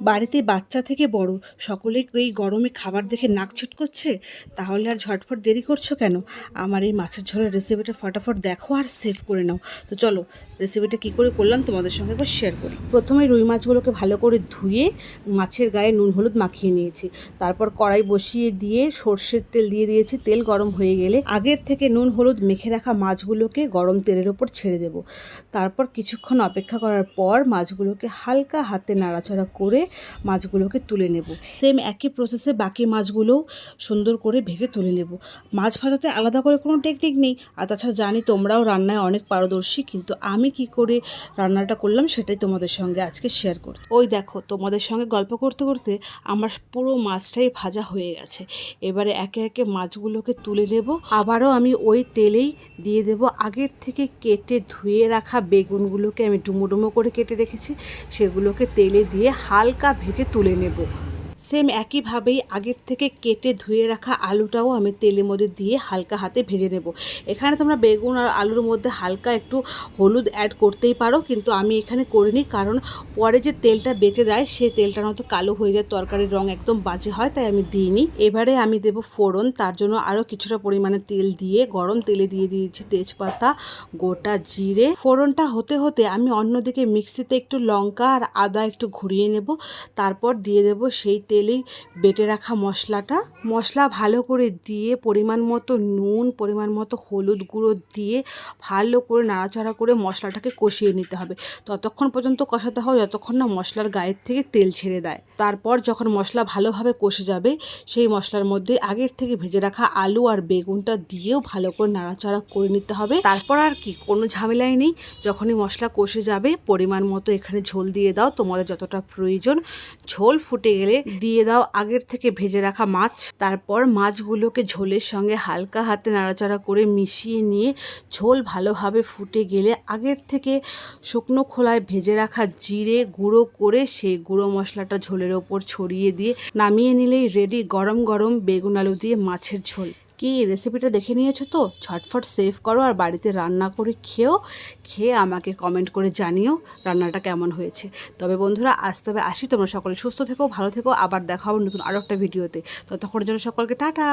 বাড়িতে বাচ্চা থেকে বড় সকলেই এই গরমে খাবার দেখে নাক ছিটকোচ্ছে। তাহলে আর ঝটফট দেরি করছো কেন? আমার এই মাছের ঝোলের রেসিপিটা ফটাফট দেখো আর সেভ করে নাও। তো চলো রেসিপিটা কী করে করলাম তোমাদের সঙ্গে একবার শেয়ার করি। প্রথমে রুই মাছগুলোকে ভালো করে ধুয়ে মাছের গায়ে নুন হলুদ মাখিয়ে নিয়েছি। তারপর কড়াই বসিয়ে দিয়ে সর্ষের তেল দিয়ে দিয়েছি। তেল গরম হয়ে গেলে আগের থেকে নুন হলুদ মেখে রাখা মাছগুলোকে গরম তেলের ওপর ছেড়ে দেব। তারপর কিছুক্ষণ অপেক্ষা করার পর মাছগুলোকে হালকা হাতে নাড়াচাড়া করে মাছগুলোকে তুলে নেব। সেম একই প্রসেসে বাকি মাছগুলোও সুন্দর করে ভেজে তুলে নেব। মাছ ভাজাতে আলাদা করে কোনো টেকনিক নেই। আর তাছাড়া জানি তোমরাও রান্নায় অনেক পারদর্শী, কিন্তু আমি কি করে রান্নাটা করলাম সেটাই তোমাদের সঙ্গে আজকে শেয়ার করছি। ওই দেখো, তোমাদের সঙ্গে গল্প করতে করতে আমার পুরো মাছটাই ভাজা হয়ে গেছে। এবারে একে একে মাছগুলোকে তুলে নেব। আবারও আমি ওই তেলেই দিয়ে দেব আগের থেকে কেটে ধুয়ে রাখা বেগুনগুলোকে আমি ডুমো ডুমো করে কেটে রেখেছি, সেগুলোকে তেলে দিয়ে হালকা ভেজে তুলে নেব। সেম একইভাবেই আগের থেকে কেটে ধুয়ে রাখা আলুটাও আমি তেলের মধ্যে দিয়ে হালকা হাতে ভেজে নেব। এখানে তোমরা বেগুন আর আলুর মধ্যে হালকা একটু হলুদ অ্যাড করতেই পারো, কিন্তু আমি এখানে করিনি, কারণ পরে যে তেলটা বেঁচে যায় সেই তেলটা নয়তো কালো হয়ে যায়, তরকারির রং একদম বাজে হয়, তাই আমি দিইনি। এবারে আমি দেব ফোড়ন। তার জন্য আরও কিছুটা পরিমাণে তেল দিয়ে গরম তেলে দিয়ে দিয়েছি তেজপাতা, গোটা জিরে। ফোড়নটা হতে হতে আমি অন্যদিকে মিক্সিতে একটু লঙ্কা আর আদা একটু ঘুরিয়ে নেব। তারপর দিয়ে দেব সেই তেলেই বেটে রাখা মশলাটা। মশলা ভালো করে দিয়ে পরিমাণ মতো নুন, পরিমাণ মতো হলুদ গুঁড়ো দিয়ে ভালো করে নাড়াচাড়া করে মশলাটাকে কষিয়ে নিতে হবে। ততক্ষণ পর্যন্ত কষাতে হবে যতক্ষণ না মশলার গায়ের থেকে তেল ছেড়ে দেয়। তারপর যখন মশলা ভালোভাবে কষে যাবে, সেই মশলার মধ্যে আগের থেকে ভেজে রাখা আলু আর বেগুনটা দিয়েও ভালো করে নাড়াচাড়া করে নিতে হবে। তারপর আর কি, কোনো ঝামেলাই নেই। যখনই মশলা কষে যাবে পরিমাণ মতো এখানে ঝোল দিয়ে দাও, তোমাদের যতটা প্রয়োজন। ঝোল ফুটে গেলে দিয়ে দাও আগের থেকে ভেজে রাখা মাছ। তারপর মাছগুলোকে ঝোলের সঙ্গে হালকা হাতে নাড়াচাড়া করে মিশিয়ে নিয়ে ঝোল ভালোভাবে ফুটে গেলে আগের থেকে শুকনো খোলায় ভেজে রাখা জিরে গুঁড়ো করে সেই গুঁড়ো মশলাটা ঝোলের ওপর ছড়িয়ে দিয়ে নামিয়ে নিলেই রেডি গরম গরম বেগুন আলু দিয়ে মাছের ঝোল। কি রেসিপিটা দেখে নিয়েছো তো? ঝটফট সেভ করো আর বাড়িতে রান্না করে খেয়ে আমাকে কমেন্ট করে জানিও রান্নাটা কেমন হয়েছে। তবে বন্ধুরা আজ তবে আসি, তোমরা সকলে সুস্থ থেকো, ভালো থেকো। আবার দেখা হবে নতুন আরও একটা ভিডিওতে। ততক্ষণের জন্য সকলকে টাটা।